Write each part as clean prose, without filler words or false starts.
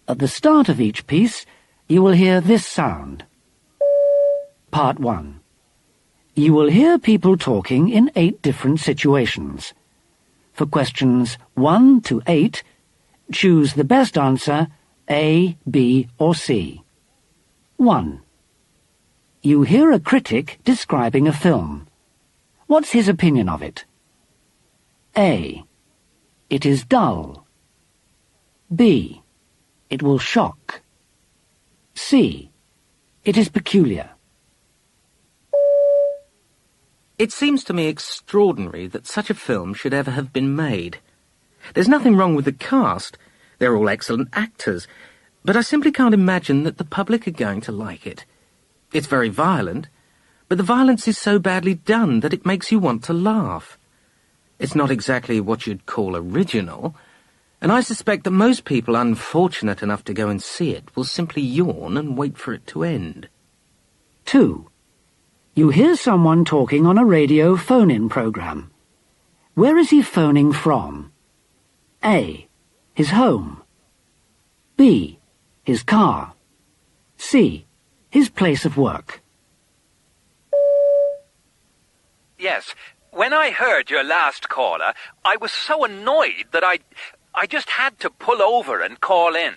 At the start of each piece, you will hear this sound. Part 1. You will hear people talking in 8 different situations. For questions 1 to 8, choose the best answer, A, B, or C. 1. You hear a critic describing a film. What's his opinion of it? A. It is dull. B. It will shock. C. It is peculiar. It seems to me extraordinary that such a film should ever have been made. There's nothing wrong with the cast. They're all excellent actors. But I simply can't imagine that the public are going to like it. It's very violent, but the violence is so badly done that it makes you want to laugh. It's not exactly what you'd call original, and I suspect that most people unfortunate enough to go and see it will simply yawn and wait for it to end. 2. You hear someone talking on a radio phone-in program. Where is he phoning from? A. His home. B. His car. C. His place of work. Yes, when I heard your last caller, I was so annoyed that I just had to pull over and call in.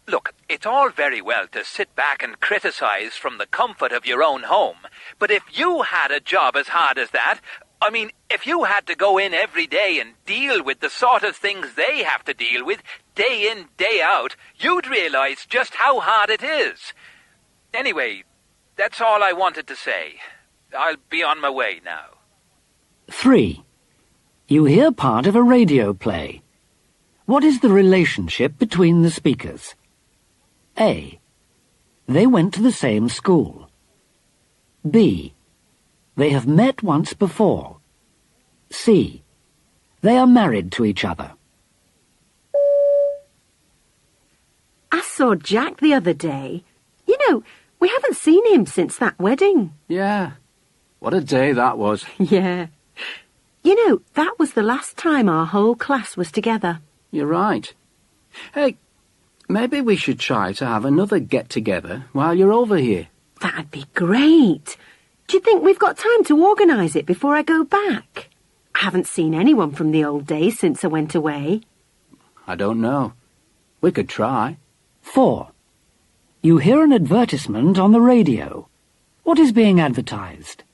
Look, it's all very well to sit back and criticize from the comfort of your own home, but if you had a job as hard as that, I mean, if you had to go in every day and deal with the sort of things they have to deal with, day in, day out, you'd realize just how hard it is. Anyway, that's all I wanted to say. I'll be on my way now. 3. You hear part of a radio play. What is the relationship between the speakers? A. They went to the same school. B. They have met once before. C. They are married to each other. I saw Jack the other day. You know, we haven't seen him since that wedding. Yeah. What a day that was. Yeah. You know, that was the last time our whole class was together. You're right. Hey, maybe we should try to have another get-together while you're over here. That'd be great. Do you think we've got time to organise it before I go back? I haven't seen anyone from the old days since I went away. I don't know. We could try. 4. You hear an advertisement on the radio. What is being advertised?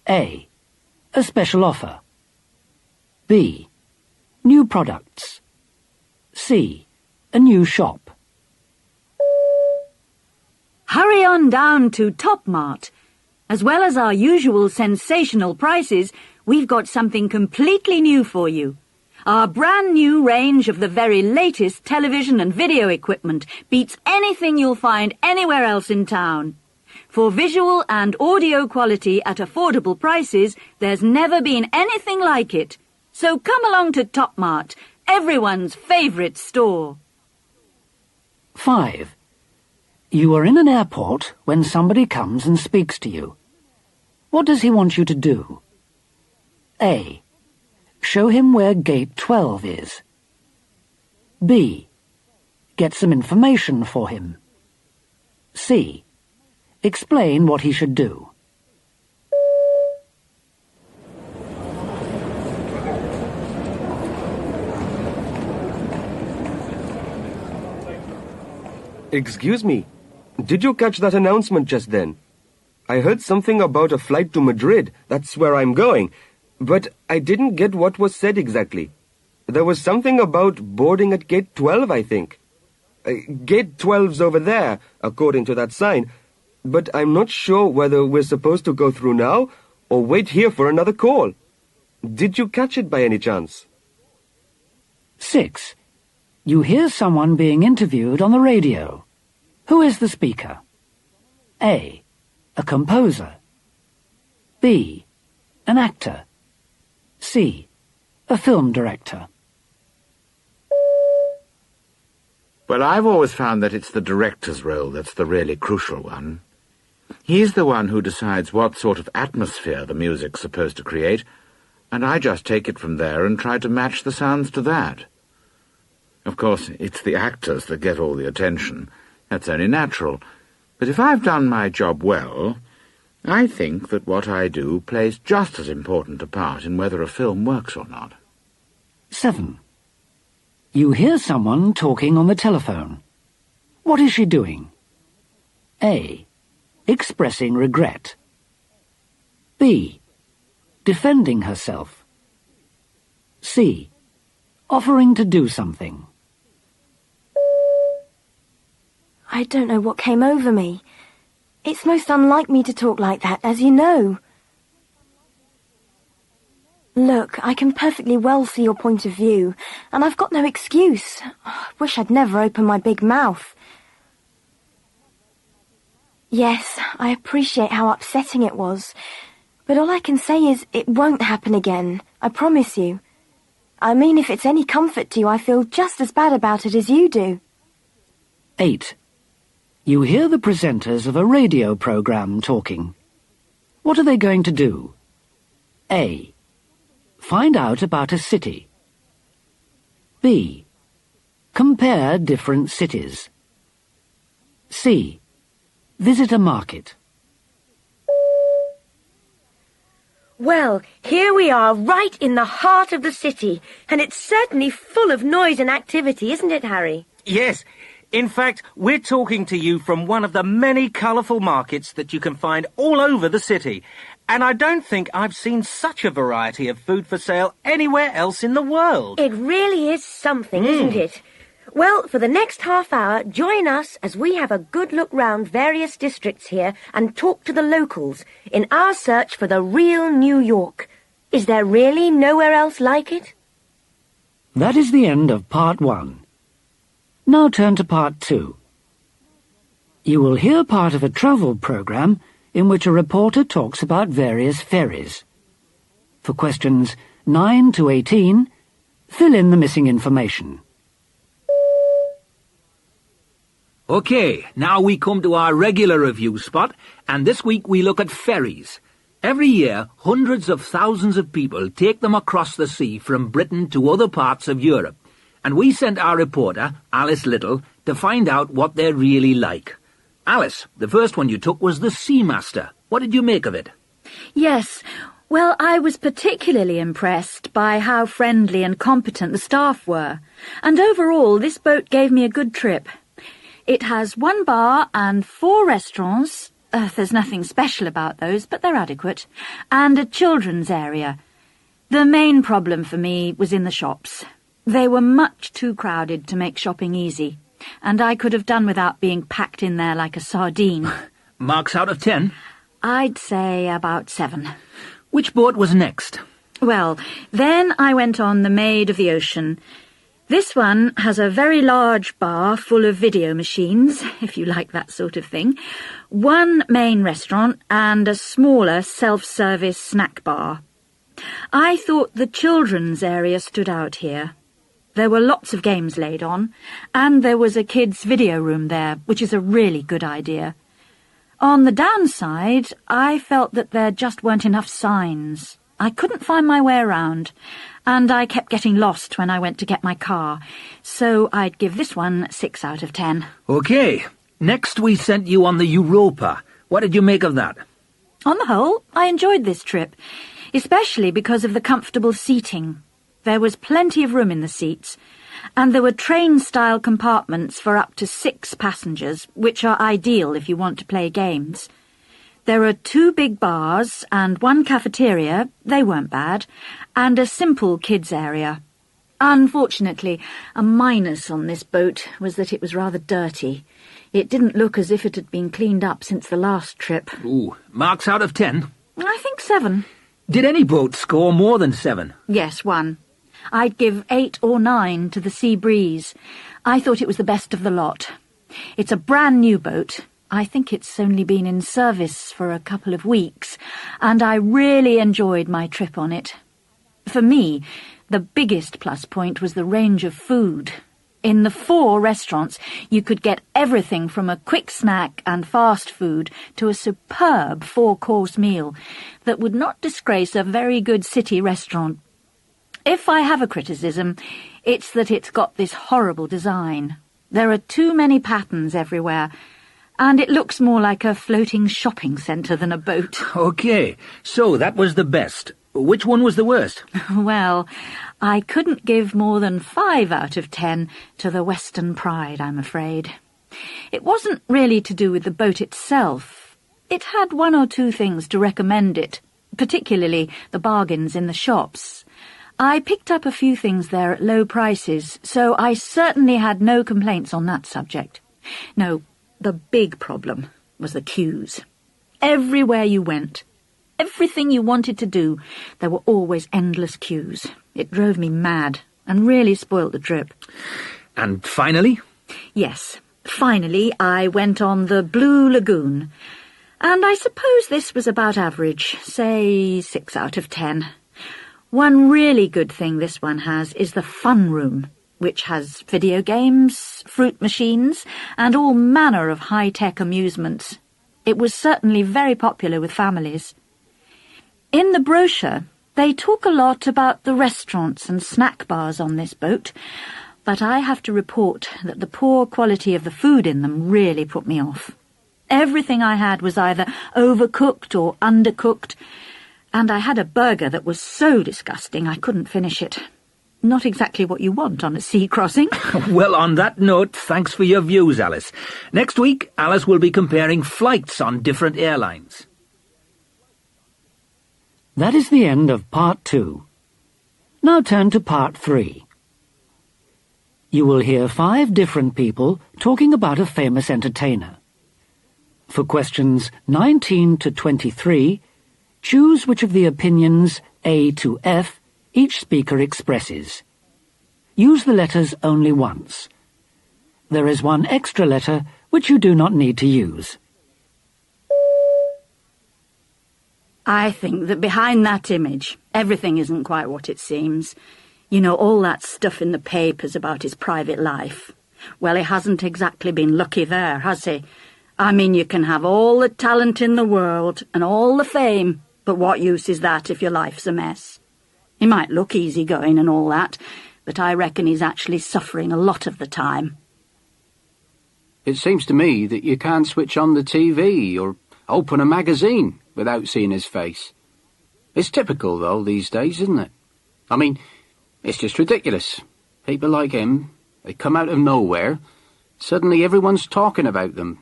A. A special offer. B. New products. C. A new shop. Hurry on down to Top Mart. As well as our usual sensational prices, we've got something completely new for you. Our brand new range of the very latest television and video equipment beats anything you'll find anywhere else in town. For visual and audio quality at affordable prices, there's never been anything like it. So come along to Top Mart, everyone's favourite store. 5. You are in an airport when somebody comes and speaks to you. What does he want you to do? A. Show him where gate 12 is. B. Get some information for him. C. Explain what he should do. Excuse me, did you catch that announcement just then? I heard something about a flight to Madrid, that's where I'm going, but I didn't get what was said exactly. There was something about boarding at gate 12, I think. Gate 12's over there, according to that sign, but I'm not sure whether we're supposed to go through now or wait here for another call. Did you catch it by any chance? 6. You hear someone being interviewed on the radio. Who is the speaker? A. A composer. B. An actor. C. A film director. Well, I've always found that it's the director's role that's the really crucial one. He's the one who decides what sort of atmosphere the music's supposed to create, and I just take it from there and try to match the sounds to that. Of course, it's the actors that get all the attention. That's only natural. But if I've done my job well, I think that what I do plays just as important a part in whether a film works or not. 7. You hear someone talking on the telephone. What is she doing? A. Expressing regret. B. Defending herself. C. Offering to do something. I don't know what came over me. It's most unlike me to talk like that, as you know. Look, I can perfectly well see your point of view, and I've got no excuse. I wish I'd never opened my big mouth. Yes, I appreciate how upsetting it was, but all I can say is it won't happen again, I promise you. I mean, if it's any comfort to you, I feel just as bad about it as you do. 8. You hear the presenters of a radio program talking. What are they going to do? A. Find out about a city. B. Compare different cities. C. Visit a market. Well, here we are, right in the heart of the city, and it's certainly full of noise and activity, isn't it, Harry? Yes. In fact, we're talking to you from one of the many colourful markets that you can find all over the city. And I don't think I've seen such a variety of food for sale anywhere else in the world. It really is something, isn't it? Well, for the next half hour, join us as we have a good look round various districts here and talk to the locals in our search for the real New York. Is there really nowhere else like it? That is the end of part 1. Now turn to part 2. You will hear part of a travel program in which a reporter talks about various ferries. For questions 9 to 18, fill in the missing information. OK, now we come to our regular review spot, and this week we look at ferries. Every year, hundreds of thousands of people take them across the sea from Britain to other parts of Europe, and we sent our reporter, Alice Little, to find out what they're really like. Alice, the first one you took was the Seamaster. What did you make of it? Yes, well, I was particularly impressed by how friendly and competent the staff were, and overall this boat gave me a good trip. It has 1 bar and 4 restaurants. There's nothing special about those, but they're adequate. And a children's area. The main problem for me was in the shops. They were much too crowded to make shopping easy, and I could have done without being packed in there like a sardine. Marks out of 10? I'd say about 7. Which boat was next? Well, then I went on the Maid of the Ocean. This one has a very large bar full of video machines, if you like that sort of thing, 1 main restaurant and a smaller self-service snack bar. I thought the children's area stood out here. There were lots of games laid on, and there was a kids' video room there, which is a really good idea. On the downside, I felt that there just weren't enough signs. I couldn't find my way around, and I kept getting lost when I went to get my car, so I'd give this one 6 out of 10. OK, next we sent you on the Europa. What did you make of that? On the whole, I enjoyed this trip, especially because of the comfortable seating. There was plenty of room in the seats, and there were train-style compartments for up to 6 passengers, which are ideal if you want to play games. There are 2 big bars and 1 cafeteria, they weren't bad, and a simple kids' area. Unfortunately, a minus on this boat was that it was rather dirty. It didn't look as if it had been cleaned up since the last trip. Ooh, marks out of 10? I think 7. Did any boat score more than 7? Yes, 1. I'd give 8 or 9 to the Sea Breeze. I thought it was the best of the lot. It's a brand new boat. I think it's only been in service for a couple of weeks, and I really enjoyed my trip on it. For me, the biggest plus point was the range of food. In the 4 restaurants, you could get everything from a quick snack and fast food to a superb 4-course meal that would not disgrace a very good city restaurant. If I have a criticism, it's that it's got this horrible design. There are too many patterns everywhere, and it looks more like a floating shopping centre than a boat. OK, so that was the best. Which one was the worst? Well, I couldn't give more than 5 out of 10 to the Western Pride, I'm afraid. It wasn't really to do with the boat itself. It had 1 or 2 things to recommend it, particularly the bargains in the shops. I picked up a few things there at low prices, so I certainly had no complaints on that subject. No, the big problem was the queues. Everywhere you went, everything you wanted to do, there were always endless queues. It drove me mad and really spoilt the trip. And finally? Yes, finally I went on the Blue Lagoon. And I suppose this was about average, say 6 out of 10. One really good thing this one has is the fun room, which has video games, fruit machines, and all manner of high-tech amusements. It was certainly very popular with families. In the brochure, they talk a lot about the restaurants and snack bars on this boat, but I have to report that the poor quality of the food in them really put me off. Everything I had was either overcooked or undercooked, and I had a burger that was so disgusting I couldn't finish it. Not exactly what you want on a sea crossing. Well, on that note, thanks for your views, Alice. Next week, Alice will be comparing flights on different airlines. That is the end of Part 2. Now turn to Part 3. You will hear 5 different people talking about a famous entertainer. For questions 19 to 23, choose which of the opinions A to F each speaker expresses. Use the letters only once. There is 1 extra letter which you do not need to use. I think that behind that image, everything isn't quite what it seems. You know, all that stuff in the papers about his private life. Well, he hasn't exactly been lucky there, has he? I mean, you can have all the talent in the world and all the fame, but what use is that if your life's a mess? He might look easygoing and all that, but I reckon he's actually suffering a lot of the time. It seems to me that you can't switch on the TV or open a magazine without seeing his face. It's typical, though, these days, isn't it? I mean, it's just ridiculous. People like him, they come out of nowhere, suddenly everyone's talking about them,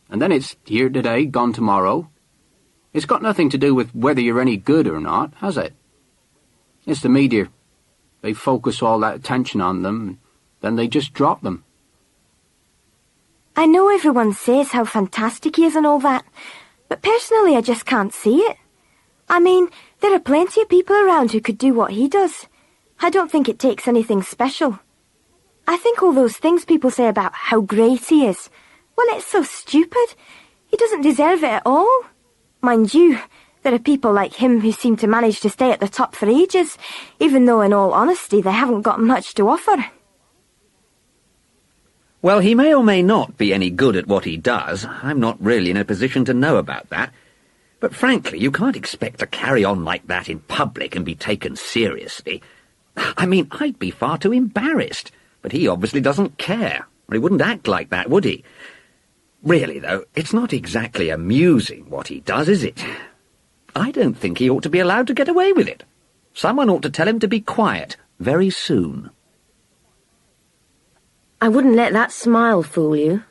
and then it's here today, gone tomorrow. It's got nothing to do with whether you're any good or not, has it? It's the media. They focus all that attention on them, and then they just drop them. I know everyone says how fantastic he is and all that, but personally I just can't see it. I mean, there are plenty of people around who could do what he does. I don't think it takes anything special. I think all those things people say about how great he is, well, it's so stupid. He doesn't deserve it at all. Mind you, there are people like him who seem to manage to stay at the top for ages, even though in all honesty they haven't got much to offer. Well, he may or may not be any good at what he does. I'm not really in a position to know about that. But frankly, you can't expect to carry on like that in public and be taken seriously. I mean, I'd be far too embarrassed. But he obviously doesn't care. He wouldn't act like that, would he? Really, though, it's not exactly amusing what he does, is it? I don't think he ought to be allowed to get away with it. Someone ought to tell him to be quiet very soon. I wouldn't let that smile fool you.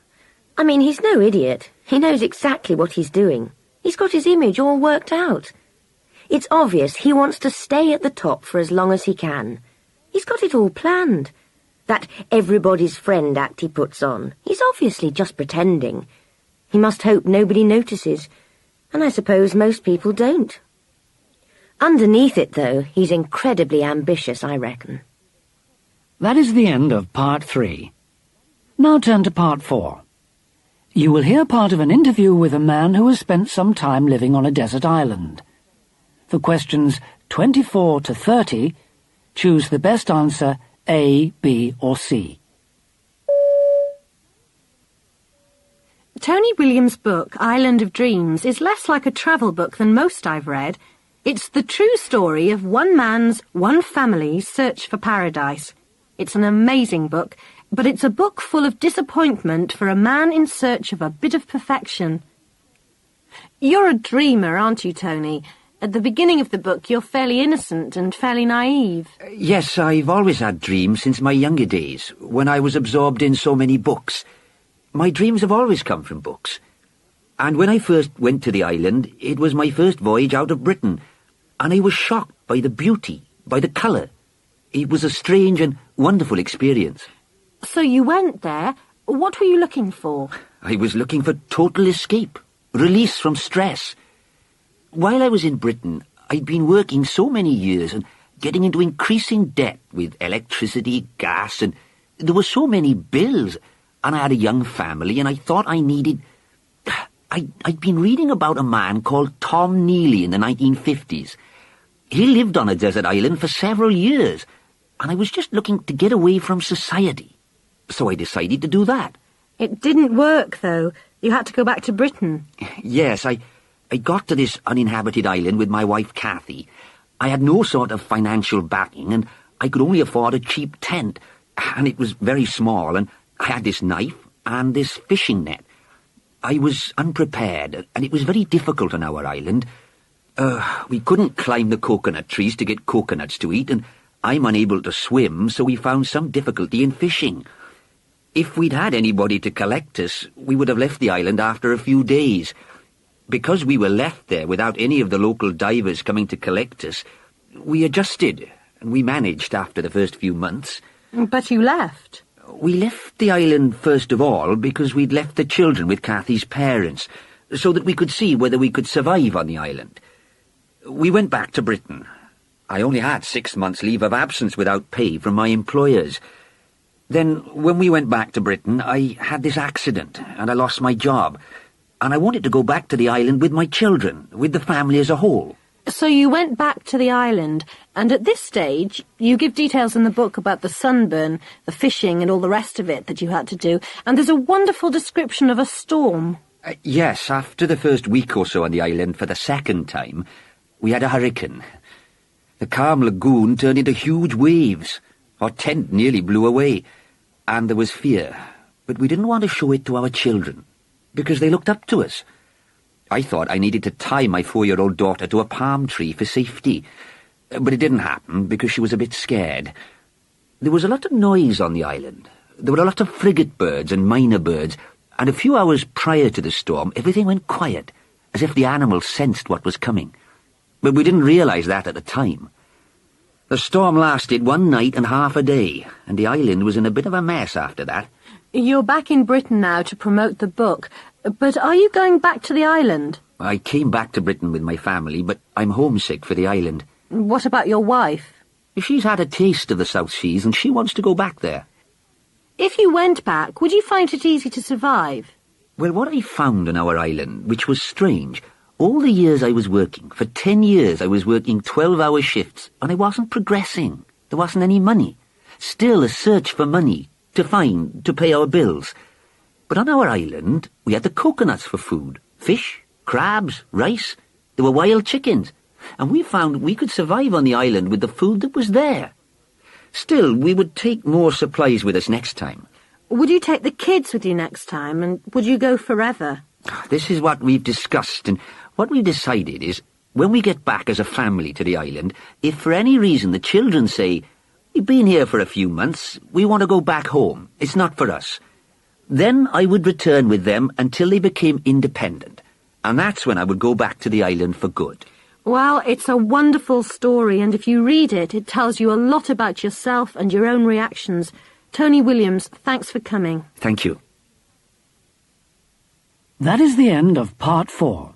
I mean, he's no idiot. He knows exactly what he's doing. He's got his image all worked out. It's obvious he wants to stay at the top for as long as he can. He's got it all planned. That everybody's friend act he puts on, he's obviously just pretending. He must hope nobody notices, and I suppose most people don't. Underneath it, though, he's incredibly ambitious, I reckon. That is the end of Part 3. Now turn to Part 4. You will hear part of an interview with a man who has spent some time living on a desert island. For questions 24 to 30, choose the best answer A, B, or C. Tony Williams' book, Island of Dreams, is less like a travel book than most I've read. It's the true story of one man's, one family's search for paradise. It's an amazing book, but it's a book full of disappointment for a man in search of a bit of perfection. You're a dreamer, aren't you, Tony? At the beginning of the book, you're fairly innocent and fairly naive. Yes, I've always had dreams since my younger days, when I was absorbed in so many books. My dreams have always come from books. And when I first went to the island, it was my first voyage out of Britain, and I was shocked by the beauty, by the colour. It was a strange and wonderful experience. So you went there. What were you looking for? I was looking for total escape, release from stress. While I was in Britain, I'd been working so many years and getting into increasing debt with electricity, gas, and there were so many bills, and I had a young family, and I thought I needed... I'd been reading about a man called Tom Neely in the 1950s. He lived on a desert island for several years, and I was just looking to get away from society. So I decided to do that. It didn't work, though. You had to go back to Britain. Yes, I got to this uninhabited island with my wife Kathy. I had no sort of financial backing, and I could only afford a cheap tent, and it was very small, and I had this knife and this fishing net. I was unprepared, and it was very difficult on our island. We couldn't climb the coconut trees to get coconuts to eat, and I'm unable to swim, so we found some difficulty in fishing. If we'd had anybody to collect us, we would have left the island after a few days. Because we were left there without any of the local divers coming to collect us, we adjusted, and we managed after the first few months. But you left. We left the island first of all because we'd left the children with Kathy's parents, so that we could see whether we could survive on the island. We went back to Britain. I only had 6 months' leave of absence without pay from my employers. Then, when we went back to Britain, I had this accident, and I lost my job, and I wanted to go back to the island with my children, with the family as a whole. So you went back to the island, and at this stage, you give details in the book about the sunburn, the fishing, and all the rest of it that you had to do, and there's a wonderful description of a storm. Yes, after the first week or so on the island for the second time, we had a hurricane. The calm lagoon turned into huge waves. Our tent nearly blew away, and there was fear, but we didn't want to show it to our children, because they looked up to us. I thought I needed to tie my 4-year-old daughter to a palm tree for safety, but it didn't happen because she was a bit scared. There was a lot of noise on the island. There were a lot of frigate birds and minor birds, and a few hours prior to the storm, everything went quiet, as if the animals sensed what was coming. But we didn't realize that at the time. The storm lasted 1 night and half a day, and the island was in a bit of a mess after that. You're back in Britain now to promote the book, but are you going back to the island? I came back to Britain with my family, but I'm homesick for the island. What about your wife? She's had a taste of the South Seas, and she wants to go back there. If you went back, would you find it easy to survive? Well, what I found on our island, which was strange, all the years I was working, for 10 years I was working 12-hour shifts, and I wasn't progressing. There wasn't any money. Still a search for money, to pay our bills. But on our island, we had the coconuts for food, fish, crabs, rice. There were wild chickens, and we found we could survive on the island with the food that was there. Still, we would take more supplies with us next time. Would you take the kids with you next time, and would you go forever? This is what we've discussed, and what we've decided is, when we get back as a family to the island, if for any reason the children say, "We've been here for a few months, we want to go back home, it's not for us," then I would return with them until they became independent, and that's when I would go back to the island for good. Well, it's a wonderful story, and if you read it, it tells you a lot about yourself and your own reactions. Tony Williams, thanks for coming. Thank you. That is the end of part 4.